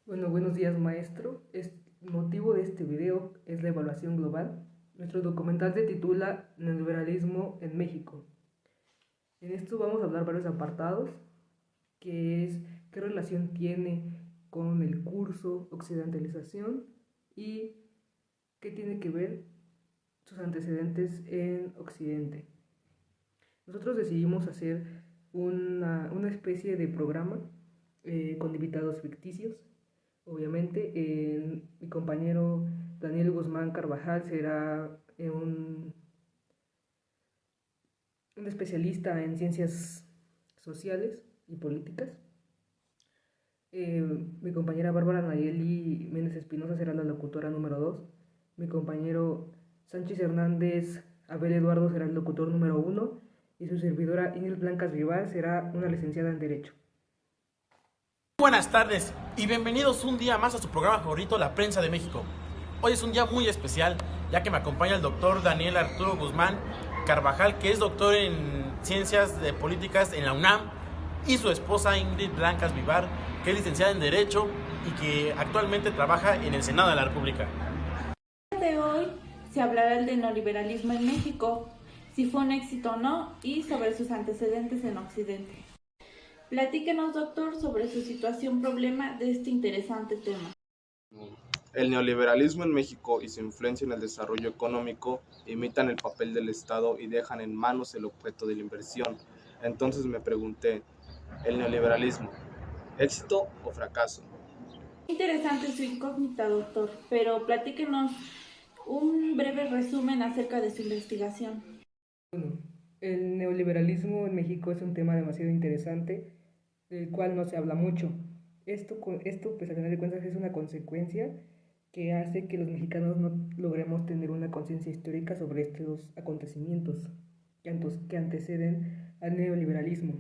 Bueno, buenos días maestro. El motivo de este video es la evaluación global. Nuestro documental se titula Neoliberalismo en México. En esto vamos a hablar varios apartados, que es qué relación tiene con el curso Occidentalización y qué tiene que ver sus antecedentes en Occidente. Nosotros decidimos hacer una especie de programa con invitados ficticios. Obviamente, mi compañero Daniel Guzmán Carvajal será un especialista en ciencias sociales y políticas. Mi compañera Bárbara Nayeli Méndez Espinosa será la locutora número 2. Mi compañero Sánchez Hernández Abel Eduardo será el locutor número 1. Y su servidora Inés Blancas Vivar será una licenciada en Derecho. Buenas tardes y bienvenidos un día más a su programa favorito, La Prensa de México. Hoy es un día muy especial, ya que me acompaña el doctor Daniel Arturo Guzmán Carvajal, que es doctor en Ciencias de Políticas en la UNAM, y su esposa Ingrid Blancas Vivar, que es licenciada en Derecho y que actualmente trabaja en el Senado de la República. De hoy se hablará del neoliberalismo en México, si fue un éxito o no, y sobre sus antecedentes en Occidente. Platíquenos, doctor, sobre su situación problema de este interesante tema. El neoliberalismo en México y su influencia en el desarrollo económico imitan el papel del Estado y dejan en manos el objeto de la inversión. Entonces me pregunté, ¿el neoliberalismo, éxito o fracaso? Interesante su incógnita, doctor, pero platíquenos un breve resumen acerca de su investigación. Bueno, el neoliberalismo en México es un tema demasiado interesante, del cual no se habla mucho. Esto pues al final de cuentas es una consecuencia que hace que los mexicanos no logremos tener una conciencia histórica sobre estos acontecimientos que anteceden al neoliberalismo.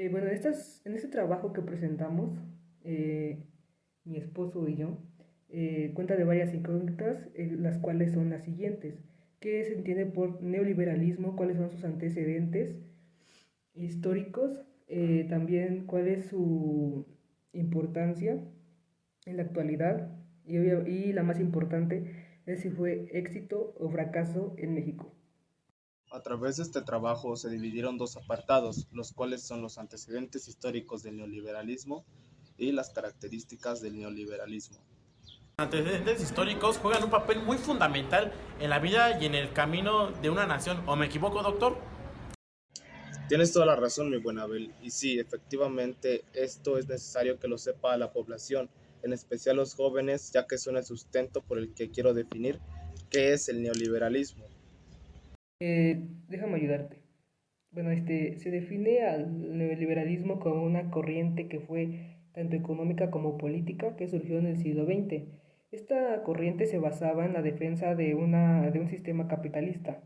Bueno, en este trabajo que presentamos, mi esposo y yo, cuenta de varias incógnitas, las cuales son las siguientes. ¿Qué se entiende por neoliberalismo? ¿Cuáles son sus antecedentes históricos? También cuál es su importancia en la actualidad y la más importante es si fue éxito o fracaso en México. A través de este trabajo se dividieron dos apartados, los cuales son los antecedentes históricos del neoliberalismo y las características del neoliberalismo. Los antecedentes históricos juegan un papel muy fundamental en la vida y en el camino de una nación. ¿O me equivoco, doctor? Tienes toda la razón, mi buen Abel, y sí, efectivamente, esto es necesario que lo sepa la población, en especial los jóvenes, ya que son el sustento por el que quiero definir qué es el neoliberalismo. Déjame ayudarte. Bueno, se define al neoliberalismo como una corriente que fue tanto económica como política que surgió en el siglo XX. Esta corriente se basaba en la defensa de un sistema capitalista.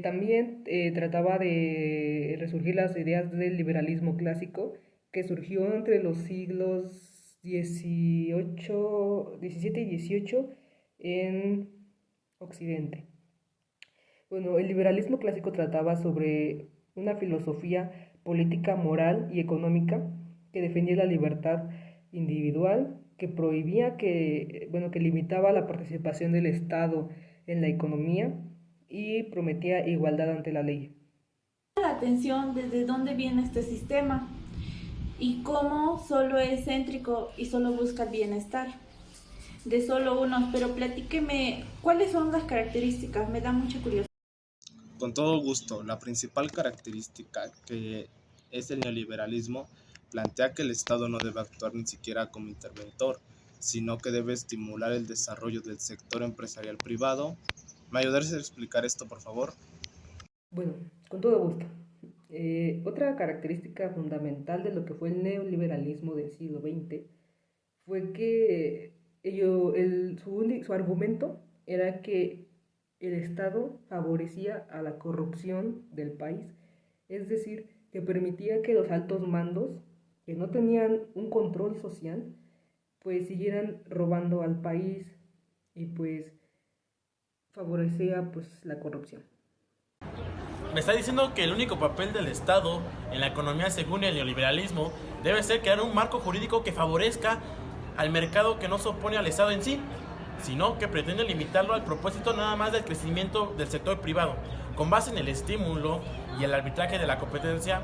También trataba de resurgir las ideas del liberalismo clásico que surgió entre los siglos XVII y XVIII en Occidente. Bueno, el liberalismo clásico trataba sobre una filosofía política, moral y económica que defendía la libertad individual, que prohibía que limitaba la participación del Estado en la economía y prometía igualdad ante la ley. La atención desde dónde viene este sistema y cómo solo es céntrico y solo busca el bienestar de solo unos, pero platíqueme cuáles son las características, me da mucha curiosidad. Con todo gusto, la principal característica que es el neoliberalismo plantea que el Estado no debe actuar ni siquiera como interventor, sino que debe estimular el desarrollo del sector empresarial privado. ¿Me ayudarías a explicar esto, por favor? Bueno, con todo gusto. Otra característica fundamental de lo que fue el neoliberalismo del siglo XX fue que su argumento era que el Estado favorecía a la corrupción del país, es decir, que permitía que los altos mandos, que no tenían un control social, pues siguieran robando al país y pues favorecía pues la corrupción. me está diciendo que el único papel del Estado en la economía según el neoliberalismo debe ser crear un marco jurídico que favorezca al mercado, que no se opone al Estado en sí, sino que pretende limitarlo al propósito nada más del crecimiento del sector privado, con base en el estímulo y el arbitraje de la competencia.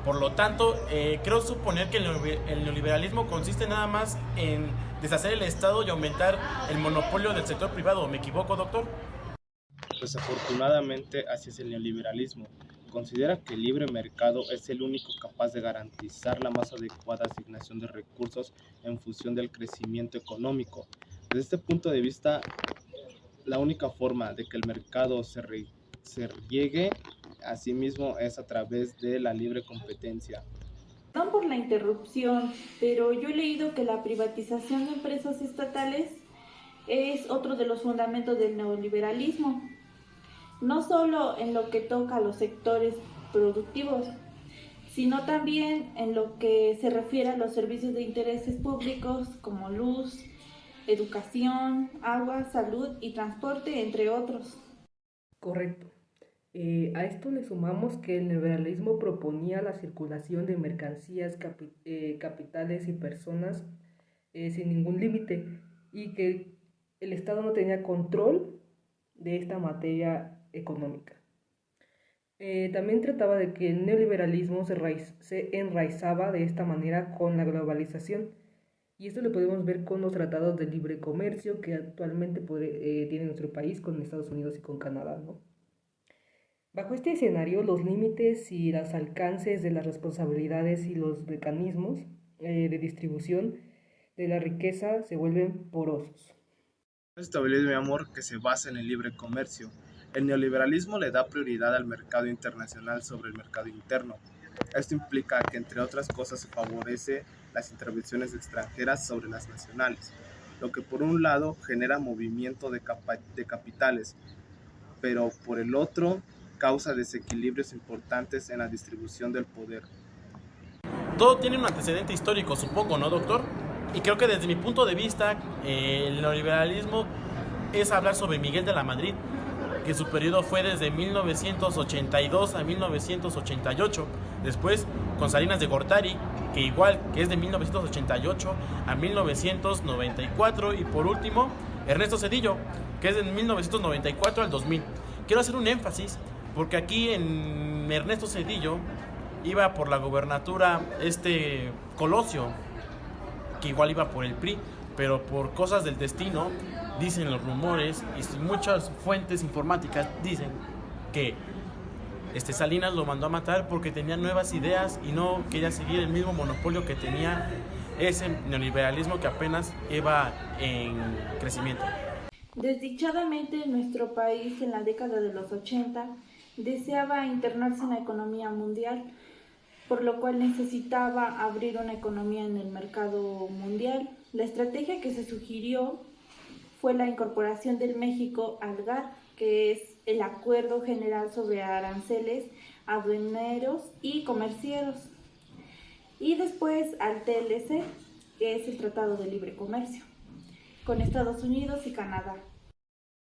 Por lo tanto, creo suponer que el neoliberalismo consiste nada más en deshacer el Estado y aumentar el monopolio del sector privado. ¿Me equivoco, doctor? Desafortunadamente, así es el neoliberalismo. Considera que el libre mercado es el único capaz de garantizar la más adecuada asignación de recursos en función del crecimiento económico. Desde este punto de vista, la única forma de que el mercado se riegue a sí mismo es a través de la libre competencia. Perdón por la interrupción, pero yo he leído que la privatización de empresas estatales es otro de los fundamentos del neoliberalismo, no solo en lo que toca a los sectores productivos, sino también en lo que se refiere a los servicios de intereses públicos como luz, educación, agua, salud y transporte, entre otros. Correcto. A esto le sumamos que el neoliberalismo proponía la circulación de mercancías, capitales y personas sin ningún límite, y que el Estado no tenía control de esta materia económica. También trataba de que el neoliberalismo se enraizaba de esta manera con la globalización, y esto lo podemos ver con los tratados de libre comercio que actualmente tiene nuestro país con Estados Unidos y con Canadá, ¿no? Bajo este escenario, los límites y los alcances de las responsabilidades y los mecanismos de distribución de la riqueza se vuelven porosos. Estabilismo, mi amor, que se basa en el libre comercio. El neoliberalismo le da prioridad al mercado internacional sobre el mercado interno. Esto implica que, entre otras cosas, se favorece las intervenciones extranjeras sobre las nacionales, lo que por un lado genera movimiento de capitales, pero por el otro causa desequilibrios importantes en la distribución del poder. Todo tiene un antecedente histórico, supongo, ¿no, doctor? Y creo que desde mi punto de vista, el neoliberalismo es hablar sobre Miguel de la Madrid, que su periodo fue desde 1982 a 1988. Después, con Salinas de Gortari, que es de 1988 a 1994. Y por último, Ernesto Zedillo, que es de 1994 al 2000. Quiero hacer un énfasis, porque aquí en Ernesto Zedillo iba por la gobernatura Colosio, que igual iba por el PRI, pero por cosas del destino, dicen los rumores y muchas fuentes informáticas dicen que Salinas lo mandó a matar porque tenía nuevas ideas y no quería seguir el mismo monopolio que tenía ese neoliberalismo que apenas iba en crecimiento. Desdichadamente, nuestro país en la década de los 80 deseaba internarse en la economía mundial, por lo cual necesitaba abrir una economía en el mercado mundial. La estrategia que se sugirió fue la incorporación del México al GATT, que es el Acuerdo General sobre Aranceles Aduaneros y Comerciales, y después al TLC, que es el Tratado de Libre Comercio, con Estados Unidos y Canadá.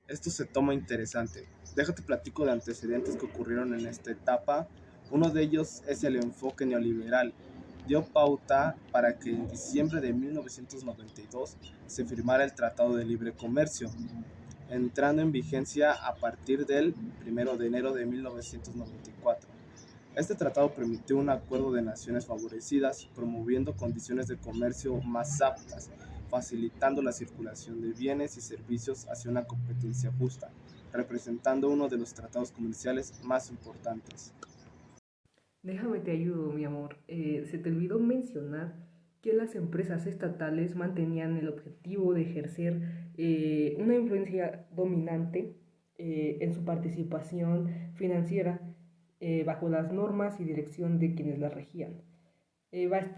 Esto se toma interesante. Déjate platico de antecedentes que ocurrieron en esta etapa. Uno de ellos es el enfoque neoliberal. Dio pauta para que en diciembre de 1992 se firmara el Tratado de Libre Comercio, entrando en vigencia a partir del 1 de enero de 1994. Este tratado permitió un acuerdo de naciones favorecidas, promoviendo condiciones de comercio más aptas, facilitando la circulación de bienes y servicios hacia una competencia justa, representando uno de los tratados comerciales más importantes. Déjame te ayudo, mi amor. Se te olvidó mencionar que las empresas estatales mantenían el objetivo de ejercer una influencia dominante en su participación financiera bajo las normas y dirección de quienes las regían.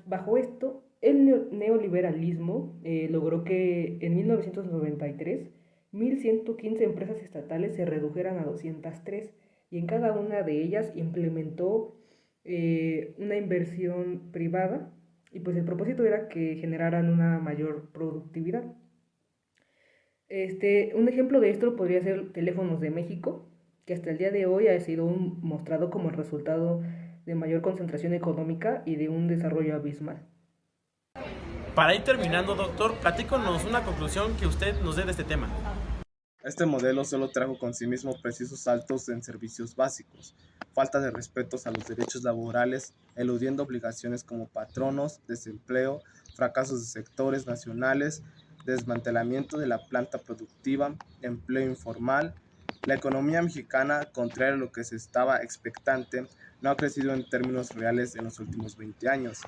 Bajo esto, el neoliberalismo logró que en 1993 1.115 empresas estatales se redujeran a 203, y en cada una de ellas implementó una inversión privada, y pues el propósito era que generaran una mayor productividad. Un ejemplo de esto podría ser Teléfonos de México, que hasta el día de hoy ha sido mostrado como el resultado de mayor concentración económica y de un desarrollo abismal. Para ir terminando, doctor, platíconos una conclusión que usted nos dé de este tema. Este modelo solo trajo con sí mismo precisos saltos en servicios básicos, falta de respetos a los derechos laborales, eludiendo obligaciones como patronos, desempleo, fracasos de sectores nacionales, desmantelamiento de la planta productiva, empleo informal. La economía mexicana, contrario a lo que se estaba expectante, no ha crecido en términos reales en los últimos 20 años.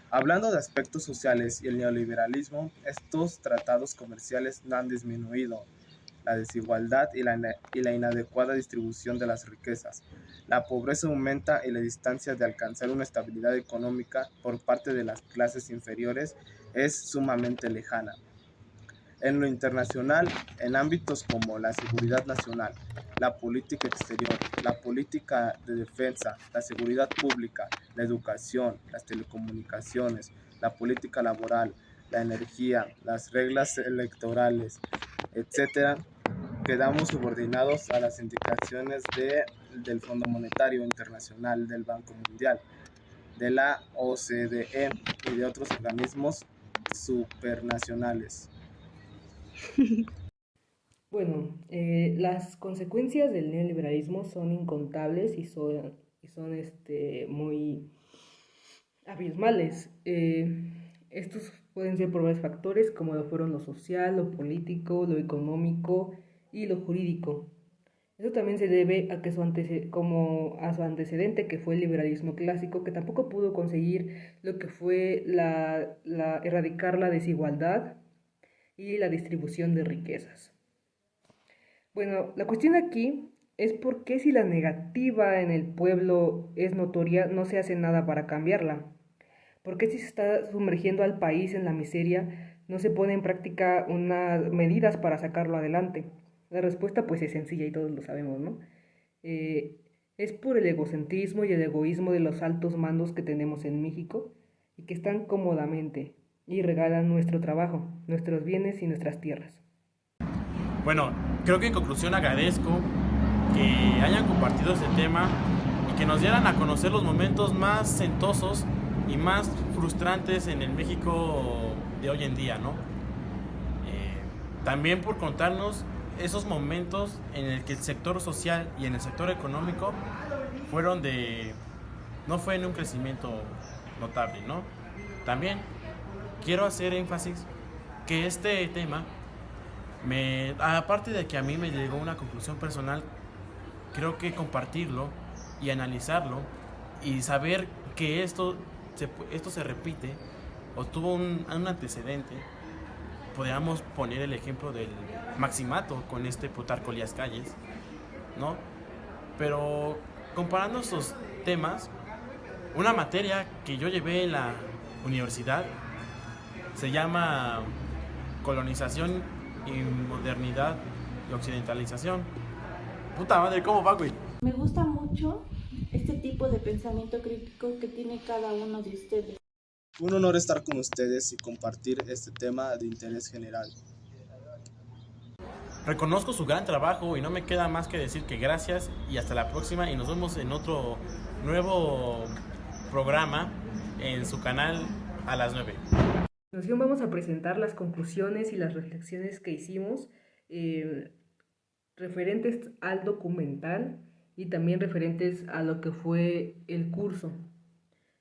Hablando de aspectos sociales y el neoliberalismo, estos tratados comerciales no han disminuido la desigualdad y la inadecuada distribución de las riquezas. La pobreza aumenta y la distancia de alcanzar una estabilidad económica por parte de las clases inferiores es sumamente lejana. En lo internacional, en ámbitos como la seguridad nacional, la política exterior, la política de defensa, la seguridad pública, la educación, las telecomunicaciones, la política laboral, la energía, las reglas electorales, etcétera, quedamos subordinados a las indicaciones del Fondo Monetario Internacional, del Banco Mundial, de la OCDE y de otros organismos supranacionales. Bueno, las consecuencias del neoliberalismo son incontables y son muy abismales. Estos pueden ser por varios factores, como lo fueron lo social, lo político, lo económico y lo jurídico. Eso también se debe a que como a su antecedente, que fue el liberalismo clásico, que tampoco pudo conseguir lo que fue erradicar la desigualdad y la distribución de riquezas. Bueno, la cuestión aquí es por qué si la negativa en el pueblo es notoria, no se hace nada para cambiarla. ¿Por qué si se está sumergiendo al país en la miseria, no se pone en práctica unas medidas para sacarlo adelante? La respuesta pues es sencilla y todos lo sabemos, ¿no? Eh, es por el egocentrismo y el egoísmo de los altos mandos que tenemos en México y que están cómodamente y regalan nuestro trabajo, nuestros bienes y nuestras tierras. Bueno, creo que en conclusión agradezco que hayan compartido este tema y que nos dieran a conocer los momentos más sentosos y más frustrantes en el México de hoy en día, ¿no? También por contarnos esos momentos en el que el sector social y en el sector económico no fue en un crecimiento notable, ¿no? También quiero hacer énfasis que este tema, aparte de que a mí me llegó una conclusión personal, creo que compartirlo y analizarlo y saber que esto se repite o tuvo un antecedente. Podríamos poner el ejemplo del Maximato con este Plutarco Elías Calles, ¿no? Pero comparando estos temas, una materia que yo llevé en la universidad se llama colonización y modernidad y occidentalización. Puta madre, ¿cómo va, güey? Me gusta mucho este tipo de pensamiento crítico que tiene cada uno de ustedes. Un honor estar con ustedes y compartir este tema de interés general. Reconozco su gran trabajo y no me queda más que decir que gracias y hasta la próxima, y nos vemos en otro nuevo programa en su canal a las 9. A continuación vamos a presentar las conclusiones y las reflexiones que hicimos referentes al documental y también referentes a lo que fue el curso.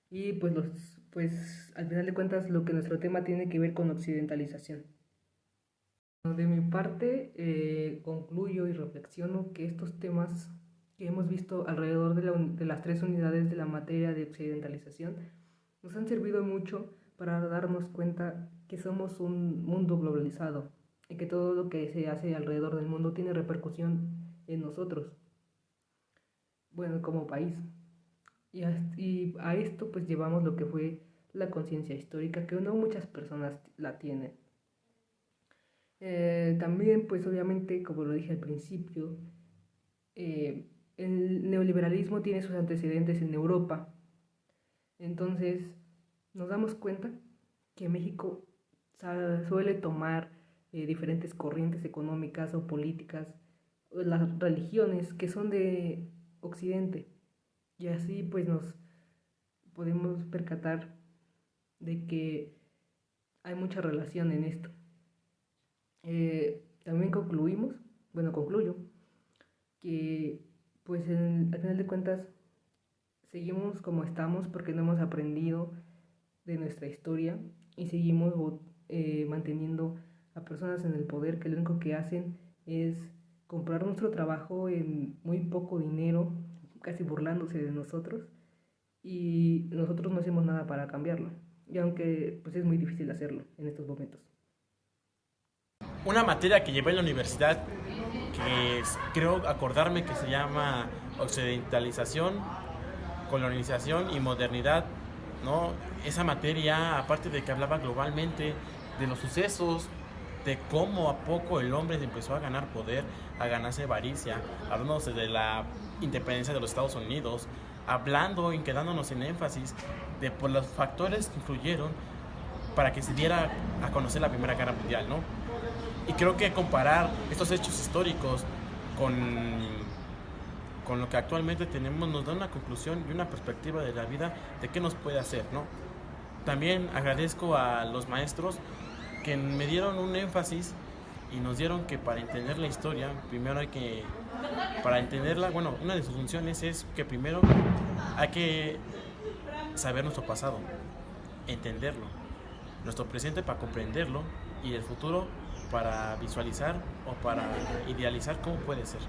Y pues al final de cuentas lo que nuestro tema tiene que ver con occidentalización. De mi parte, concluyo y reflexiono que estos temas que hemos visto alrededor de las 3 unidades de la materia de occidentalización nos han servido mucho para darnos cuenta que somos un mundo globalizado y que todo lo que se hace alrededor del mundo tiene repercusión en nosotros, bueno, como país. Y a esto pues llevamos lo que fue la conciencia histórica, que no muchas personas la tienen. También pues obviamente, como lo dije al principio, el neoliberalismo tiene sus antecedentes en Europa. Entonces nos damos cuenta que México suele tomar diferentes corrientes económicas o políticas las religiones que son de Occidente. Y así pues nos podemos percatar de que hay mucha relación en esto. También concluyo que pues al final de cuentas seguimos como estamos porque no hemos aprendido de nuestra historia y seguimos manteniendo a personas en el poder que lo único que hacen es comprar nuestro trabajo en muy poco dinero, casi burlándose de nosotros, y nosotros no hacemos nada para cambiarlo, y aunque pues es muy difícil hacerlo en estos momentos. Una materia que llevé en la universidad, creo acordarme que se llama occidentalización, colonización y modernidad, ¿no? Esa materia, aparte de que hablaba globalmente de los sucesos, de cómo a poco el hombre empezó a ganar poder, a ganarse avaricia, hablando de la independencia de los Estados Unidos, hablando y quedándonos en énfasis de por los factores que influyeron para que se diera a conocer la Primera Guerra Mundial, ¿no? Y creo que comparar estos hechos históricos con lo que actualmente tenemos nos da una conclusión y una perspectiva de la vida de qué nos puede hacer, ¿no? También agradezco a los maestros que me dieron un énfasis y nos dieron que para entender la historia, primero para entenderla, una de sus funciones es que primero hay que saber nuestro pasado, entenderlo, nuestro presente para comprenderlo y el futuro para visualizar o para idealizar cómo puede ser.